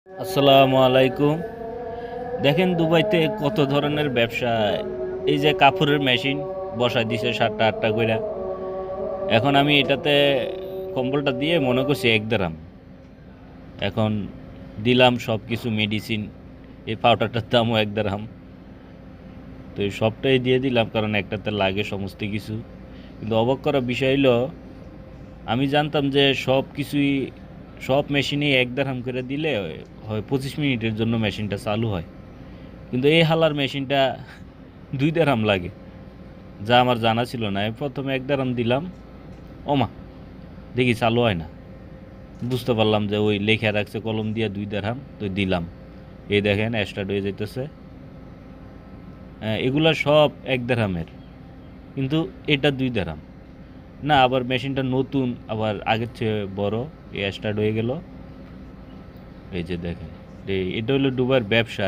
আসসালামু আলাইকুম। দেখেন দুবাইতে কত ধরনের ব্যবসা। এই যে কাপড়ের মেশিন বসাই দিছে 7টা 8টা কইরা। এখন আমি এটাতে কম্বলটা দিয়ে মনে করছি ১ দেড়হাম। এখন দিলাম সব কিছু মেডিসিন, এই পাউডারটার দামও ১ দেড়হাম। তো এই সবটাই দিয়ে দিলাম কারণ একটাতে লাগে সমস্ত কিছু। কিন্তু অবাক করা বিষয় হলো আমি জানতাম যে সব কিছুই সব মেশিনেই ১ দেড়হাম করে দিলে হয় ২৫ মিনিটের জন্য মেশিনটা চালু হয়। কিন্তু এই হালার মেশিনটা ২ দেড়হাম লাগে, যা আমার জানা ছিল না। আমি প্রথমে ১ দেড়হাম দিলাম, ওমা দেখি চালু হয় না। বুঝতে পারলাম যে ওই লেখা রাখছে কলম দিয়ে ২ দেড়হাম, তো দিলাম। এই দেখেন স্টার্ট হয়ে যাইতেছে। এগুলা সব ১ দেড়হামের, কিন্তু এটা ২ দেড়হাম না। আবার মেশিনটা নতুন, আবার আগের চেয়ে বড়। স্টার্ট হয়ে গেল। এই যে দেখেন, এটা হলো দুবাইয়ের ব্যবসা।